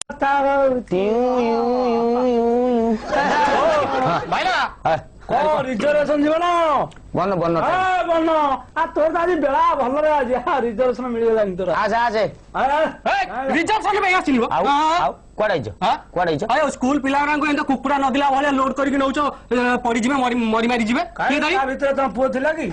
Reservation जीवन बन बन बन तोर आज बेला भल आज रिजर्वेशन मिलगला तोर आसे आसे रिजर्वेशन पे आसिलबो कुआडे स्कूल पिला एंत कुकुड़ा नदिला भाया लोड करके नौच पड़ी जिवे मरी मारी जिवे भितर तुम पुओ थिला कि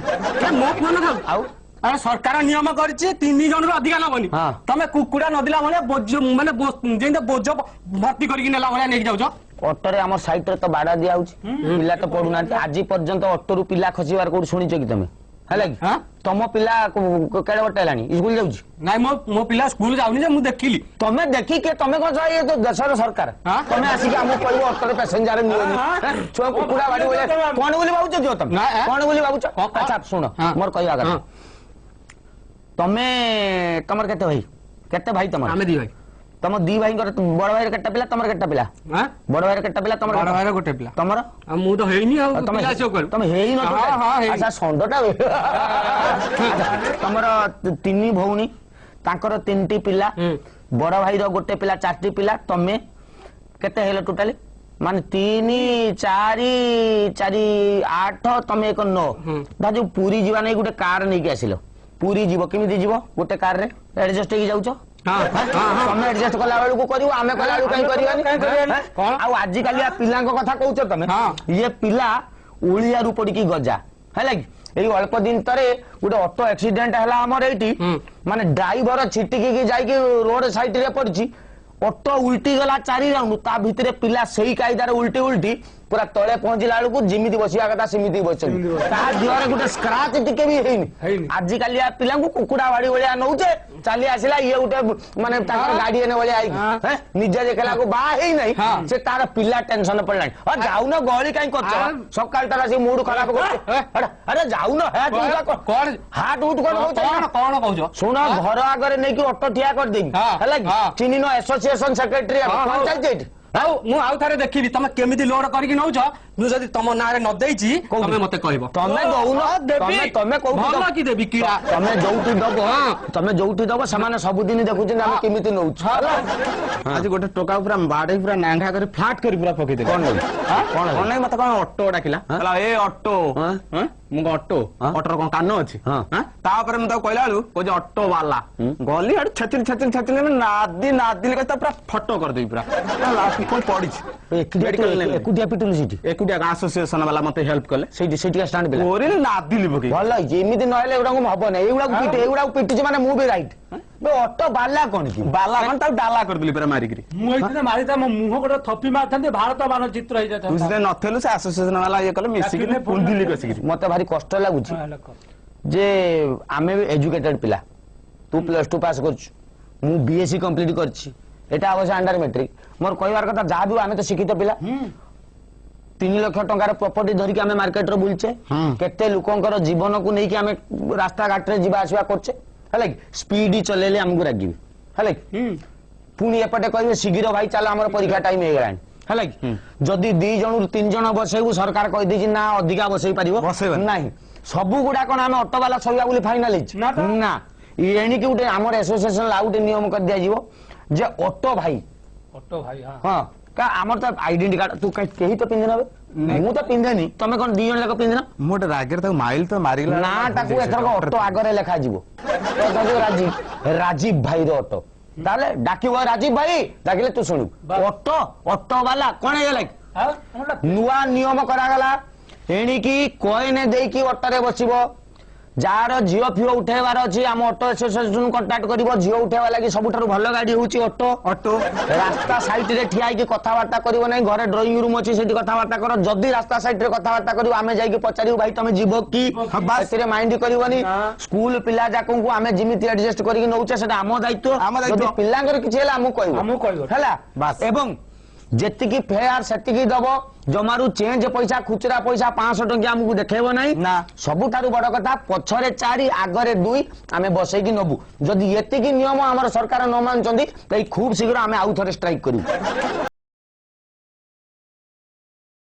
मो पुओ न आउ अरे सरकार नियम करिछि 3 जन रो अधिका नबनी तमे कुकुड़ा नदिला भाया बोझ माने जेंत बोझ भर्ती करके नेला भाया नेक जाउछ ऑटो आम साइट रे तो बाड़ा दिया पिला तो पढ़ुना आज पर्यंत ऑटो रु पिला खसिबार को शुणिछ कि तुम है कि तुम पिला केड़े बटे हेलानी स्कूल जाउछ नाइ मो पिला स्कूल जाउनी जे मु देखिली तमे देखि के तमे को ये तो देशर सरकार तमे आसी के हमो कहबो ऑटो रे पैसेंजर नियोनी छो कुकुड़ा बाड़ी बोले कोन बोली बाबू जो तुम कोन बोली बाबू अच्छा सुनो मोर कहया गला तमे तमर केते भाई तमर हमें दी भाई तम दी भाई बड़ भाई केटा पिला तमर केटा पिला बड़ भाई केटा पिला तमर बड़ भाई गोटे पिला तमर मु तो हेइनी आ तमे हेइ न अच्छा संडटा तमर तीन भौणी तांकर 3टी पिला बड़ भाई रो गोटे पिला 4टी पिला तमे केते हेलो टोटली माने 3 4 4 8 तमे एक 9 दाजू पूरी जीवा नै गोटे कार नै के आसिलो पूरी जीव केमिति जीव गोटे कार रे एडजस्ट हे जाउछो तमे एडजस्ट कला बेलू को करिवो आमे कला बेलू काई करिवानी आ आज काली पिला कथा कहउछ तमे ये पिला ओलिया रु पड़ी की गजा है लागी एई अल्प दिन तरे गोटे ऑटो एक्सीडेंट हला हमर एठी माने ड्राइवर छिटिकी की जाई की रोड साइड रे पड़ची ऑटो उल्टी गला 4 राउंड ता भितरे पिला सही कायदार उल्टी उल्टी पूरा तले पहुंचला बेलू जिमिति बसिया कथा सिमिति बसछन ता दिवारे गोटे स्क्रैच टिके भी हेइनी आज काली पिला को कुकुड़ा बाड़ी बलिया नउचे चली आसिला ये गोटे माने ताकर गाड़ी एने बलिया आई हैं निजे देखला को बा हेइ नै से तार पिला टेंशन पड़लानी अ जाऊ न गळी काई करछ सकाल तारा से मूड खराब कर अरे जाऊ न है तू कोन हाट उठ कोन कहछ सुन घर आगे नै कि ऑटो ठिया कर देबी हला चिनी नो एसोसिएशन सेक्रेटरी पंचायत मु आउ थारे देखिबी तमे केमिति लोड करके नउछ मु जदी तम नारे न देइची तमे मते कहबो तमे दउन तमे कहू भला की देबी कीड़ा तमे जौठी दबो समान सब दिन देखुछन हम केमिति नउछ आज गोटे टोका पूरा बाडे पूरा नांगा करे फ्लैट करी पूरा पके दे कोन नै मते कोन ऑटो डाकिला हला ए ऑटो हैं मु ऑटो ऑटो कोन कानो अछि हैं ता ऊपर म त कहला लु को जे ऑटो वाला गली हट छतिल में नादी के त पूरा फोटो कर देई पूरा लास्ट कोन पड़ी एकुटिया पिटुल सिटी एकुटिया एसोसिएशन वाला मते हेल्प करले सेठी स्टैंड बेला ओरे नादी लिबो के भला जेमिति नहले एउडा को हबो नै एउडा पिटि माने मु भी राइट बे ऑटो बाला कोन की बाला कोन ता डाला कर दिली पूरा मारी करी मु इतने मारी ता मुंह गोटे थपी मारथांते भारत मानचित्र हे जाता तुझे नथेलु से एसोसिएशन वाला ये कले मिसी के पुंदिली कसी मते भारी कष्ट लागुची जे आमे एजुकेटेड पिला तू +2 पास करछ मु बीएससी कंप्लीट करछि एटा अवश्य अंडर मैट्रिक मोर कहबार कथा जा भी आमे तो शिक्षित पिला 3 लाख टंकार प्रॉपर्टी धरिक आमे मार्केट रो बुलचे केते लोकंकर जीवन को नेकी आमे रास्ता घाट रे जीवा आसीबा करछे हले स्पीड चलेले हमगु रागिबी हले पुनी एपटे कहबे शीघ्र भाई चल हमर परीक्षा टाइम हे गलान हले जदी 2 जन 3 जन बसेबू सरकार कहि दी ना अधिका बसई परिबो नाही सब गुडा कोन आमे ऑटो वाला सबिया बोली फाइनल हिच ना एनी कि उटे हमर एसोसिएशन लाउट नियम कर दिया जीवो जे ऑटो भाई हां का हमर त आइडेंटिटी कार्ड तू कहीं तो पिंदे नबे मु तो पिंदे नी तमे कोन 2 जन लेको पिंदे ना मोटे रागर त माइल तो मारिला ना ताकू एथर ऑटो आगरे लेखा जीवो तो ताकू राजीव भाई रो ऑटो ताले डाकिबो राजीव भाई डाकिले तू सुनु ऑटो वाला कोन हे लाइक नुवा नियम करा गला एनी की कोइन देई की ऑटो रे बसिबो जार जियो फियो उठेबार अछि हम ऑटो एसोसिएशन कांटेक्ट करिवो जियो उठेबा लागि सबुठारु भलो गाडी होची ऑटो रास्ता साइड रे ठियाई की कथा वार्ता करिवो नै घरे ड्राइंग रूम अछि सेठी कथा वार्ता करो जदी रास्ता साइड रे कथा वार्ता करिवो आमे जाई की पचारियो भाई तमे जीवो की बस रे माइंड करिवोनी स्कूल पिला जाकू को आमे जिमिति एडजस्ट करिक नउचे सेटा आमो दायित्व पिलांगर किछि हला हमु कहबो हला बस एवं जेति की फेयर सेति की दबो जमारू चेंज पैसा खुचरा पैसा 500 टंकी हमकु देखेबो नाही ना सबुठारु बड़ कथा पछरे 4 आगरे 2 आमे बसै की नबु जदी एति की नियम हमर सरकार न मानचंदी तै खूब शीघ्र आमे आउ थरे स्ट्राइक करू।